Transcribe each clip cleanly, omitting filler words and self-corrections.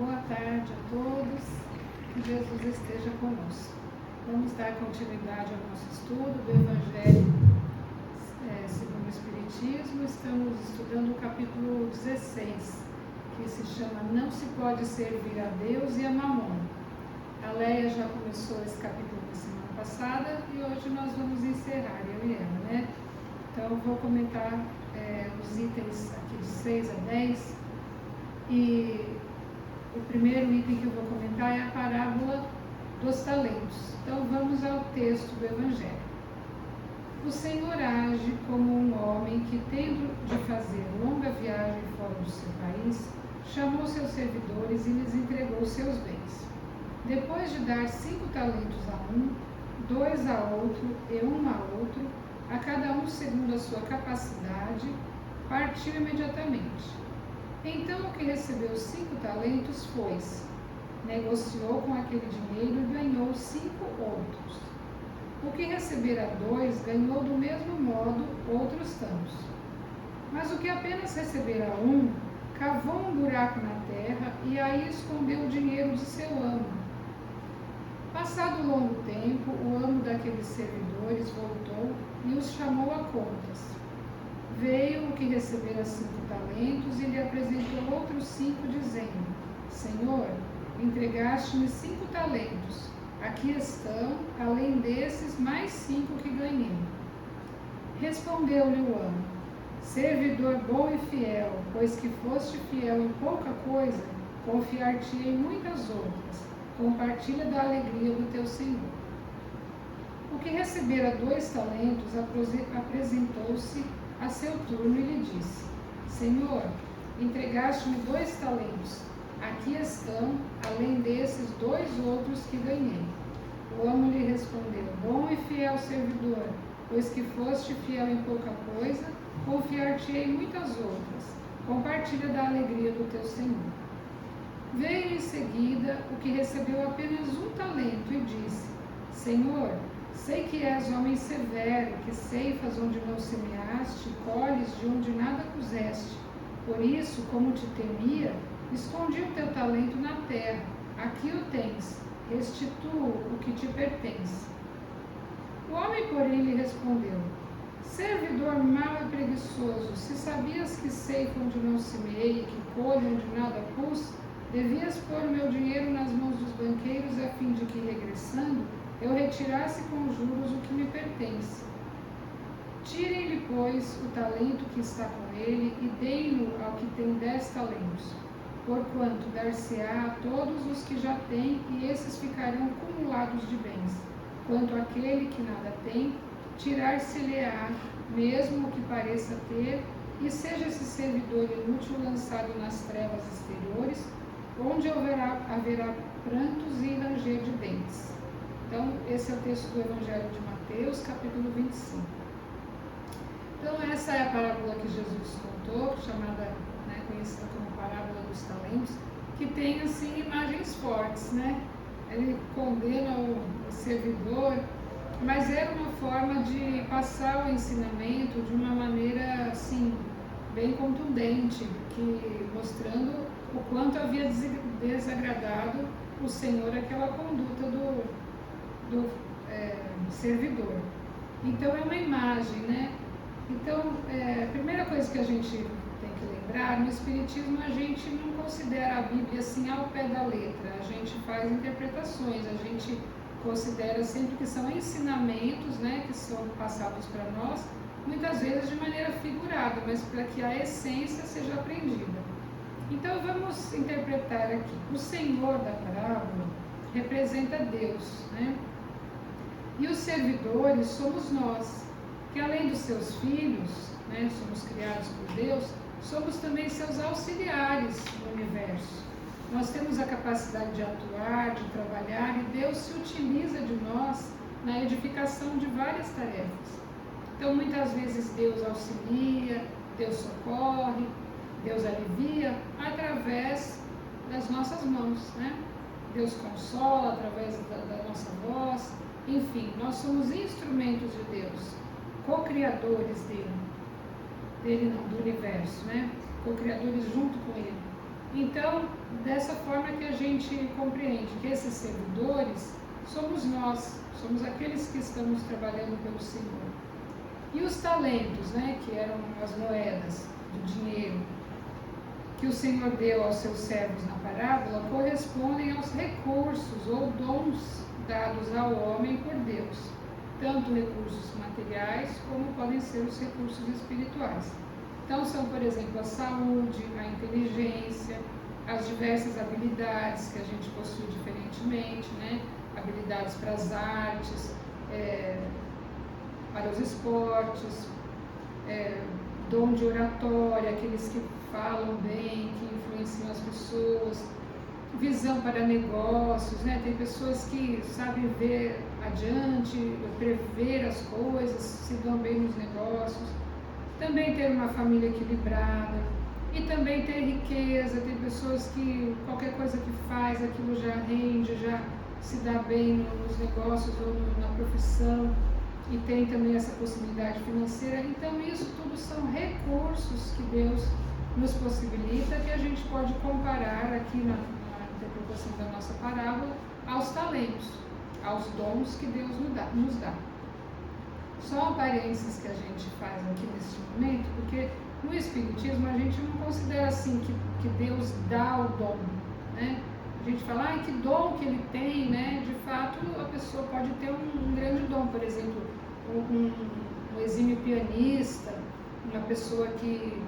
Boa tarde a todos, que Jesus esteja conosco. Vamos dar continuidade ao nosso estudo do Evangelho segundo o Espiritismo. Estamos estudando o capítulo 16, que se chama Não se pode servir a Deus e a Mamon. A Leia já começou esse capítulo na semana passada e hoje nós vamos encerrar, eu e ela, né? Então eu vou comentar os itens aqui de 6 a 10 e o primeiro item que eu vou comentar é a parábola dos talentos. Então vamos ao texto do Evangelho. O Senhor age como um homem que, tendo de fazer longa viagem fora do seu país, chamou seus servidores e lhes entregou seus bens. Depois de dar 5 talentos a um, 2 a outro e 1 a outro, a cada um segundo a sua capacidade, partiu imediatamente. Então o que recebeu 5 talentos foi-se, negociou com aquele dinheiro e ganhou 5 outros. O que recebera 2 ganhou do mesmo modo outros tantos. Mas o que apenas recebera 1, cavou um buraco na terra e aí escondeu o dinheiro de seu amo. Passado longo tempo, o amo daqueles servidores voltou e os chamou a contas. Veio o que recebera 5 talentos e lhe apresentou outros 5, dizendo: Senhor, entregaste-me 5 talentos. Aqui estão, além desses, mais 5 que ganhei. Respondeu-lhe o amo: Servidor bom e fiel, pois que foste fiel em pouca coisa, confiar-te em muitas outras. Compartilha da alegria do teu Senhor. O que recebera 2 talentos apresentou-se a seu turno e lhe disse: Senhor, entregaste-me 2 talentos. Aqui estão, além desses, 2 outros que ganhei. O amo lhe respondeu: Bom e fiel servidor, pois que foste fiel em pouca coisa, confiar-te-ei em muitas outras. Compartilha da alegria do teu Senhor. Veio em seguida o que recebeu apenas 1 talento e disse: Senhor, sei que és homem severo, que ceifas onde não semeaste, colhes de onde nada puseste. Por isso, como te temia, escondi o teu talento na terra. Aqui o tens, restituo o que te pertence. O homem, porém, lhe respondeu: Servidor mau e preguiçoso, se sabias que ceifa onde não semeei e que colho onde nada pus, devias pôr o meu dinheiro nas mãos dos banqueiros a fim de que, regressando, eu retirasse com juros o que me pertence. Tirem-lhe, pois, o talento que está com ele e deem-no ao que tem 10 talentos. Porquanto dar-se-á a todos os que já têm, e esses ficarão acumulados de bens. Quanto àquele que nada tem, tirar-se-lhe-á mesmo o que pareça ter, e seja esse servidor inútil lançado nas trevas exteriores, onde haverá prantos e ranger de dentes. Então, esse é o texto do Evangelho de Mateus, capítulo 25. Então, essa é a parábola que Jesus contou, chamada, conhecida como parábola dos talentos, que tem, assim, imagens fortes, né? Ele condena o servidor, mas era uma forma de passar o ensinamento de uma maneira, assim, bem contundente, mostrando o quanto havia desagradado o Senhor aquela conduta do servidor. Então é uma imagem, né? Então, a primeira coisa que a gente tem que lembrar, no Espiritismo a gente não considera a Bíblia assim ao pé da letra, a gente faz interpretações, a gente considera sempre que são ensinamentos, né, que são passados para nós, muitas vezes de maneira figurada, mas para que a essência seja aprendida. Então vamos interpretar aqui. O Senhor da parábola representa Deus, né? E os servidores somos nós, que além dos seus filhos, né, somos criados por Deus, somos também seus auxiliares no universo. Nós temos a capacidade de atuar, de trabalhar, e Deus se utiliza de nós na edificação de várias tarefas. Então muitas vezes Deus auxilia, Deus socorre, Deus alivia através das nossas mãos, né? Deus consola através da nossa voz. Enfim, nós somos instrumentos de Deus, co-criadores do universo, né? Co-criadores junto com Ele. Então, dessa forma que a gente compreende que esses servidores somos nós, somos aqueles que estamos trabalhando pelo Senhor. E os talentos, né, que eram as moedas do dinheiro que o Senhor deu aos seus servos na parábola, correspondem aos recursos ou dons dados ao homem por Deus, tanto recursos materiais como podem ser os recursos espirituais. Então são, por exemplo, a saúde, a inteligência, as diversas habilidades que a gente possui diferentemente, né? Habilidades para as artes, para os esportes, dom de oratória, aqueles que falam bem, que influenciam as pessoas, visão para negócios, né? Tem pessoas que sabem ver adiante, prever as coisas, se dão bem nos negócios. Também ter uma família equilibrada e também ter riqueza. Tem pessoas que qualquer coisa que faz, aquilo já rende, já se dá bem nos negócios ou na profissão, e tem também essa possibilidade financeira. Então isso tudo são recursos que Deus nos possibilita, que a gente pode comparar aqui na interpretação da nossa parábola aos talentos, aos dons que Deus nos dá. Só aparências que a gente faz aqui neste momento, porque no Espiritismo a gente não considera assim que Deus dá o dom, né? A gente fala, que dom que ele tem, né? De fato, a pessoa pode ter um grande dom, por exemplo, um exímio pianista, uma pessoa que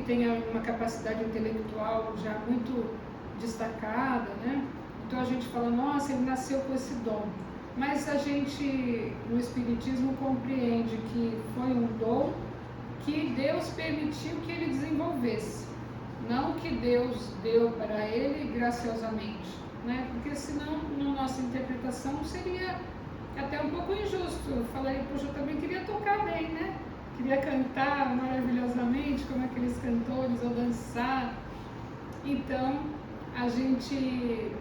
tenha uma capacidade intelectual já muito destacada, né? Então a gente fala, nossa, ele nasceu com esse dom. Mas a gente, no Espiritismo, compreende que foi um dom que Deus permitiu que ele desenvolvesse, não que Deus deu para ele graciosamente, né? Porque senão, na nossa interpretação, seria até um pouco injusto. Eu falaria, poxa, eu também queria tocar bem, né? Queria cantar maravilhosamente, como aqueles cantores, ou dançar. Então, a gente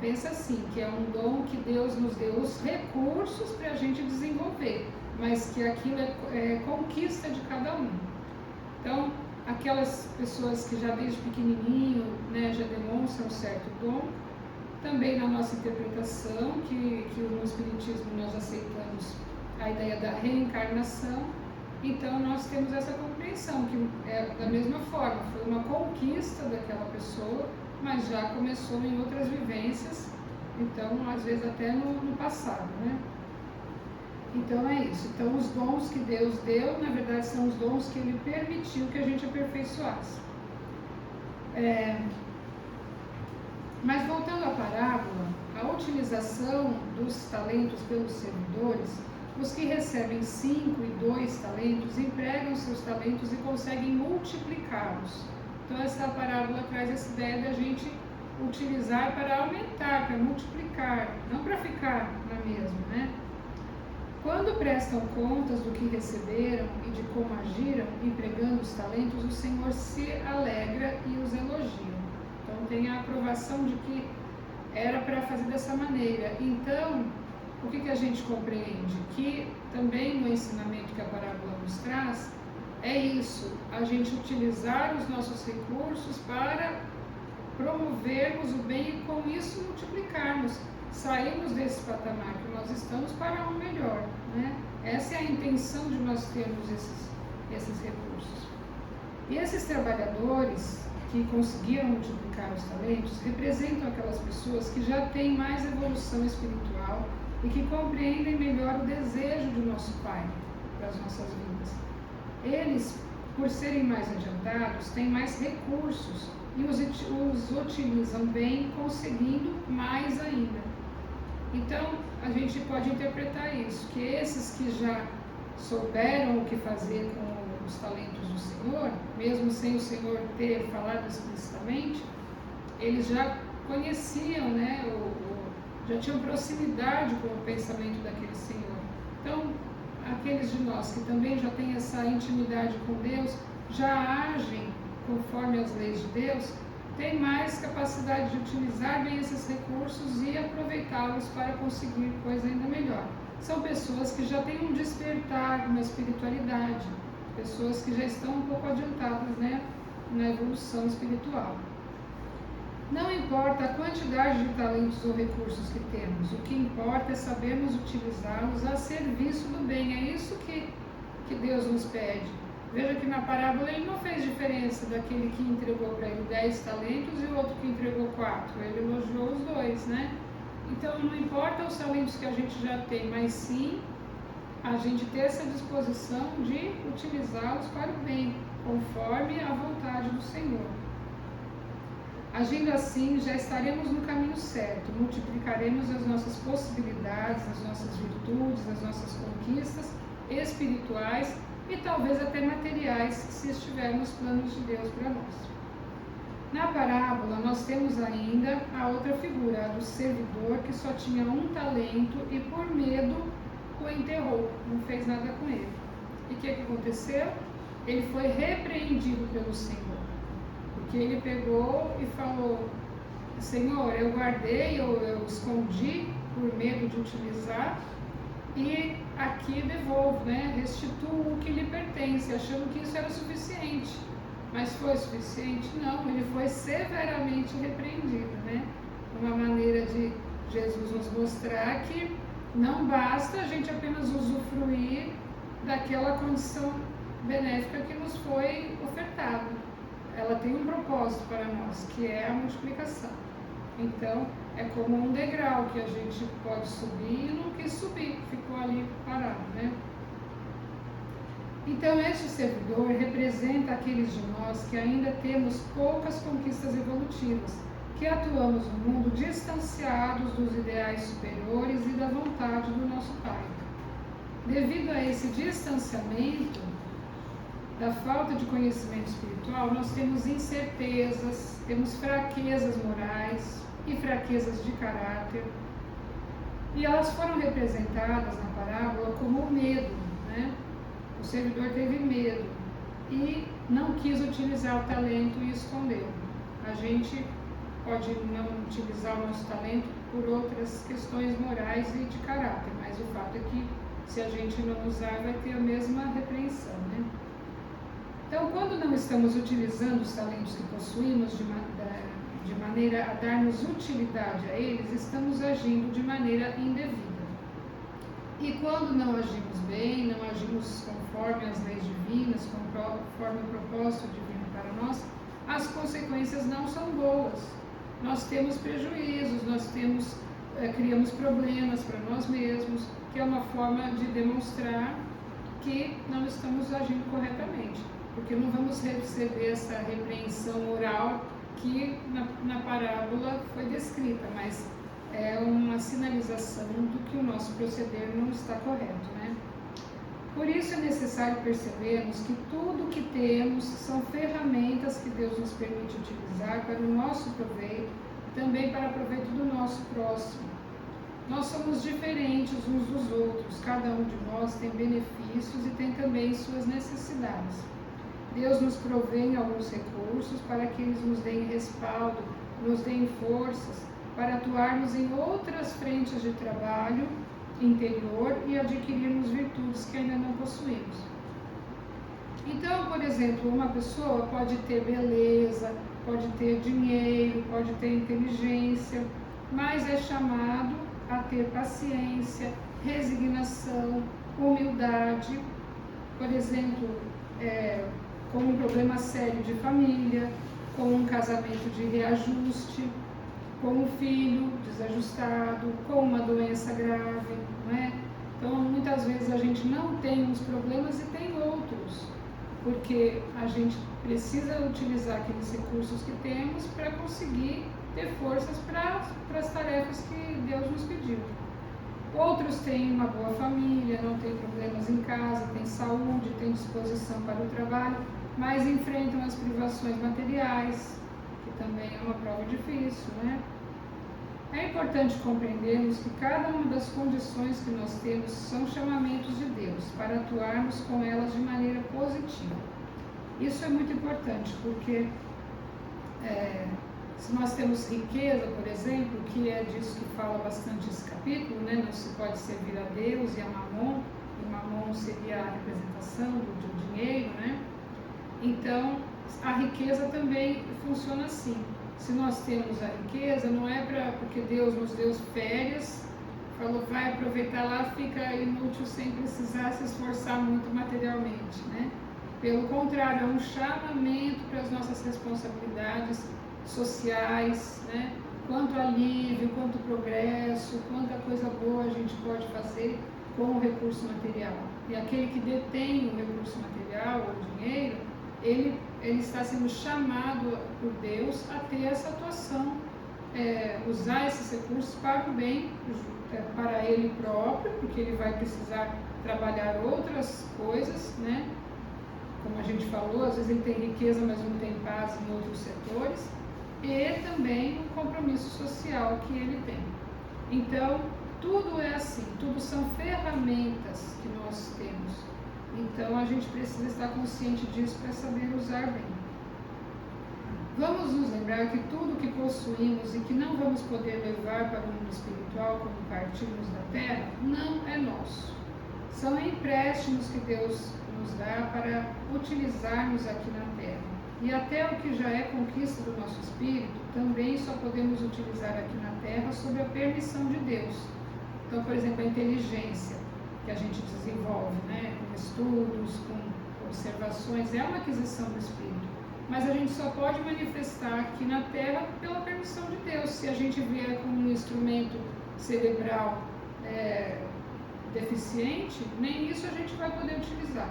pensa assim, que é um dom que Deus nos deu os recursos para a gente desenvolver, mas que aquilo é conquista de cada um. Então, aquelas pessoas que já desde pequenininho, né, já demonstram um certo dom, também na nossa interpretação, que no Espiritismo nós aceitamos a ideia da reencarnação, então nós temos essa compreensão, que é da mesma forma, foi uma conquista daquela pessoa, mas já começou em outras vivências, então às vezes até no passado, né? Então é isso. Então os dons que Deus deu, na verdade são os dons que Ele permitiu que a gente aperfeiçoasse. Mas voltando à parábola, a utilização dos talentos pelos servidores, os que recebem 5 e 2 talentos empregam seus talentos e conseguem multiplicá-los. Então essa parábola traz essa ideia da gente utilizar para aumentar, para multiplicar, não para ficar na mesma, né? Quando prestam contas do que receberam e de como agiram, empregando os talentos, o Senhor se alegra e os elogia. Então tem a aprovação de que era para fazer dessa maneira. Então, o que a gente compreende? Que também no ensinamento que a parábola nos traz, é isso, a gente utilizar os nossos recursos para promovermos o bem e com isso multiplicarmos, sairmos desse patamar que nós estamos para um melhor, né? Essa é a intenção de nós termos esses recursos. E esses trabalhadores que conseguiram multiplicar os talentos representam aquelas pessoas que já têm mais evolução espiritual e que compreendem melhor o desejo do nosso Pai para as nossas vidas. Eles, por serem mais adiantados, têm mais recursos e os utilizam bem, conseguindo mais ainda. Então, a gente pode interpretar isso, que esses que já souberam o que fazer com os talentos do Senhor, mesmo sem o Senhor ter falado explicitamente, eles já conheciam, né, já tinham proximidade com o pensamento daquele Senhor. Então, aqueles de nós que também já têm essa intimidade com Deus, já agem conforme as leis de Deus, têm mais capacidade de utilizar bem esses recursos e aproveitá-los para conseguir coisa ainda melhor. São pessoas que já têm um despertar na espiritualidade, pessoas que já estão um pouco adiantadas, né, na evolução espiritual. importa a quantidade de talentos ou recursos que temos, o que importa é sabermos utilizá-los a serviço do bem. É isso que Deus nos pede. Veja que na parábola ele não fez diferença daquele que entregou para ele 10 talentos e o outro que entregou 4. Ele elogiou os dois, né? Então não importa os talentos que a gente já tem, mas sim a gente ter essa disposição de utilizá-los para o bem, conforme a vontade do Senhor. Agindo assim, já estaremos no caminho certo, multiplicaremos as nossas possibilidades, as nossas virtudes, as nossas conquistas espirituais e talvez até materiais, se estiver nos planos de Deus para nós. Na parábola, nós temos ainda a outra figura, a do servidor que só tinha um talento e por medo o enterrou, não fez nada com ele. E o que aconteceu? Ele foi repreendido pelo Senhor, porque ele pegou e falou: Senhor, eu guardei ou eu escondi por medo de utilizar e aqui devolvo, né? Restituo o que lhe pertence, achando que isso era suficiente. Mas foi suficiente? Não, ele foi severamente repreendido, né? Uma maneira de Jesus nos mostrar que não basta a gente apenas usufruir daquela condição benéfica que nos foi ofertada. Ela tem um propósito para nós, que é a multiplicação. Então, é como um degrau que a gente pode subir e não quis subir, ficou ali parado, né? Então, este servidor representa aqueles de nós que ainda temos poucas conquistas evolutivas, que atuamos no mundo distanciados dos ideais superiores e da vontade do nosso Pai. Devido a esse distanciamento, da falta de conhecimento espiritual, nós temos incertezas, temos fraquezas morais e fraquezas de caráter. E elas foram representadas na parábola como o medo, né? O servidor teve medo e não quis utilizar o talento e escondeu. A gente pode não utilizar o nosso talento por outras questões morais e de caráter, mas o fato é que se a gente não usar vai ter a mesma repreensão, né? Então, quando não estamos utilizando os talentos que possuímos de maneira a darmos utilidade a eles, estamos agindo de maneira indevida. E quando não agimos bem, não agimos conforme as leis divinas, conforme o propósito divino para nós, as consequências não são boas. Nós temos prejuízos, criamos problemas para nós mesmos, que é uma forma de demonstrar que não estamos agindo corretamente, porque não vamos receber essa repreensão oral que na parábola foi descrita, mas é uma sinalização do que o nosso proceder não está correto, né? Por isso é necessário percebermos que tudo o que temos são ferramentas que Deus nos permite utilizar para o nosso proveito, também para o proveito do nosso próximo. Nós somos diferentes uns dos outros, cada um de nós tem benefícios e tem também suas necessidades. Deus nos provê em alguns recursos para que eles nos deem respaldo, nos deem forças para atuarmos em outras frentes de trabalho interior e adquirirmos virtudes que ainda não possuímos. Então, por exemplo, uma pessoa pode ter beleza, pode ter dinheiro, pode ter inteligência, mas é chamado a ter paciência, resignação, humildade, por exemplo, com um problema sério de família, com um casamento de reajuste, com um filho desajustado, com uma doença grave, não é? Então, muitas vezes a gente não tem uns problemas e tem outros, porque a gente precisa utilizar aqueles recursos que temos para conseguir ter forças para as tarefas que Deus nos pediu. Outros têm uma boa família, não têm problemas em casa, têm saúde, têm disposição para o trabalho, mas enfrentam as privações materiais, que também é uma prova difícil, né? É importante compreendermos que cada uma das condições que nós temos são chamamentos de Deus, para atuarmos com elas de maneira positiva. Isso é muito importante, porque se nós temos riqueza, por exemplo, que é disso que fala bastante esse capítulo, né? Não se pode servir a Deus e a Mamon, e Mamon seria a representação do dinheiro, né? Então, a riqueza também funciona assim. Se nós temos a riqueza, não é porque Deus nos deu férias, falou, vai aproveitar lá, fica inútil sem precisar se esforçar muito materialmente, né? Pelo contrário, é um chamamento para as nossas responsabilidades sociais, né? Quanto alívio, quanto progresso, quanta coisa boa a gente pode fazer com o recurso material. E aquele que detém o recurso material, o dinheiro, ele está sendo chamado por Deus a ter essa atuação, usar esses recursos para o bem, para ele próprio, porque ele vai precisar trabalhar outras coisas, né? Como a gente falou, às vezes ele tem riqueza, mas não tem paz em outros setores, e também o compromisso social que ele tem. Então, tudo é assim, tudo são ferramentas que nós temos. Então, a gente precisa estar consciente disso para saber usar bem. Vamos nos lembrar que tudo que possuímos e que não vamos poder levar para o mundo espiritual quando partirmos da Terra, não é nosso. São empréstimos que Deus nos dá para utilizarmos aqui na Terra. E até o que já é conquista do nosso espírito, também só podemos utilizar aqui na Terra sob a permissão de Deus. Então, por exemplo, a inteligência que a gente desenvolve, né, com estudos, com observações, é uma aquisição do espírito. Mas a gente só pode manifestar aqui na Terra pela permissão de Deus. Se a gente vier com um instrumento cerebral deficiente, nem isso a gente vai poder utilizar.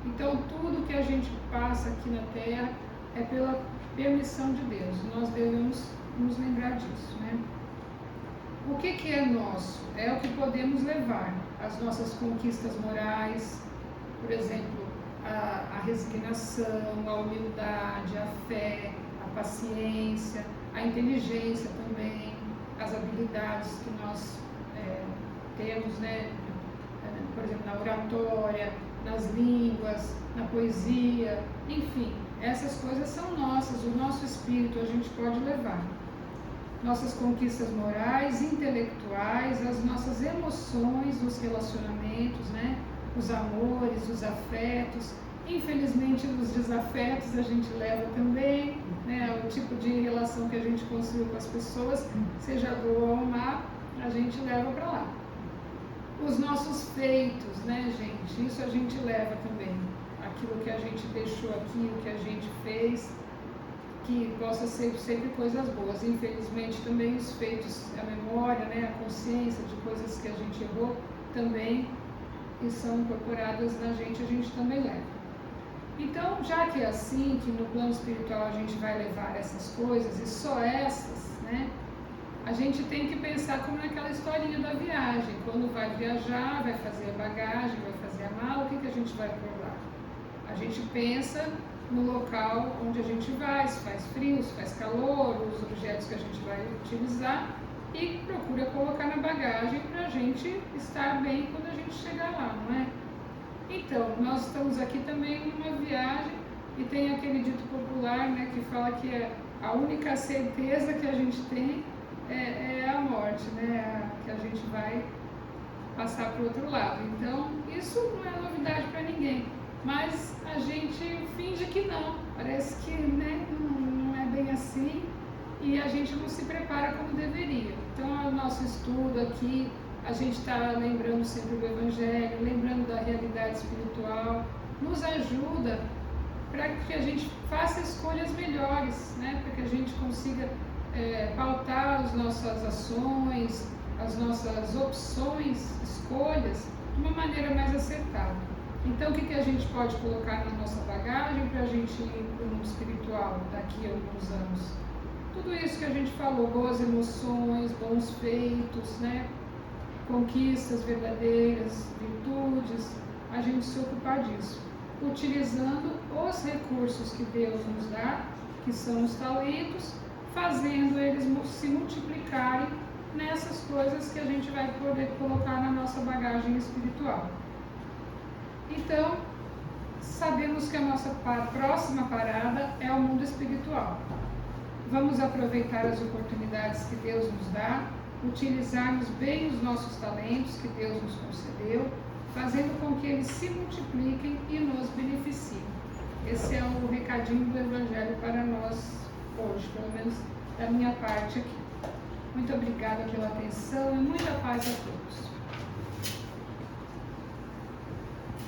Então, tudo que a gente passa aqui na Terra é pela permissão de Deus. Nós devemos nos lembrar disso, né? O que é nosso? É o que podemos levar. As nossas conquistas morais, por exemplo, a resignação, a humildade, a fé, a paciência, a inteligência também, as habilidades que nós temos, né? Por exemplo, na oratória, nas línguas, na poesia, enfim, essas coisas são nossas, o nosso espírito a gente pode levar. Nossas conquistas morais, intelectuais, as nossas emoções, os relacionamentos, né? Os amores, os afetos. Infelizmente, os desafetos a gente leva também, né? O tipo de relação que a gente construiu com as pessoas, seja boa ou má, a gente leva para lá. Os nossos feitos, né, gente? Isso a gente leva também. Aquilo que a gente deixou aqui, o que a gente fez, que possa ser sempre coisas boas. Infelizmente, também os feitos, a memória, né, a consciência de coisas que a gente errou, também e são incorporadas na gente, a gente também leva. Então, já que é assim, que no plano espiritual a gente vai levar essas coisas, e só essas, né? A gente tem que pensar como naquela historinha da viagem. Quando vai viajar, vai fazer a bagagem, vai fazer a mala, o que a gente vai por lá? A gente pensa no local onde a gente vai, se faz frio, se faz calor, os objetos que a gente vai utilizar, e procura colocar na bagagem para a gente estar bem quando a gente chegar lá, não é? Então, nós estamos aqui também numa viagem e tem aquele dito popular, né, que fala que a única certeza que a gente tem é a morte, né, que a gente vai passar para o outro lado. Então, isso não é novidade para ninguém, mas a gente finge que não, parece que, né, não é bem assim e a gente não se prepara como deveria. Então, o nosso estudo aqui, a gente está lembrando sempre do Evangelho, lembrando da realidade espiritual, nos ajuda para que a gente faça escolhas melhores, né? Para que a gente consiga pautar as nossas ações, as nossas opções, escolhas, de uma maneira mais acertada. Então, o que a gente pode colocar na nossa bagagem para a gente ir para o mundo espiritual daqui a alguns anos? Tudo isso que a gente falou, boas emoções, bons feitos, né? Conquistas verdadeiras, virtudes, a gente se ocupar disso, utilizando os recursos que Deus nos dá, que são os talentos, fazendo eles se multiplicarem nessas coisas que a gente vai poder colocar na nossa bagagem espiritual. Então, sabemos que a nossa próxima parada é o mundo espiritual. Vamos aproveitar as oportunidades que Deus nos dá, utilizarmos bem os nossos talentos que Deus nos concedeu, fazendo com que eles se multipliquem e nos beneficiem. Esse é o recadinho do Evangelho para nós hoje, pelo menos da minha parte aqui. Muito obrigada pela atenção e muita paz a todos.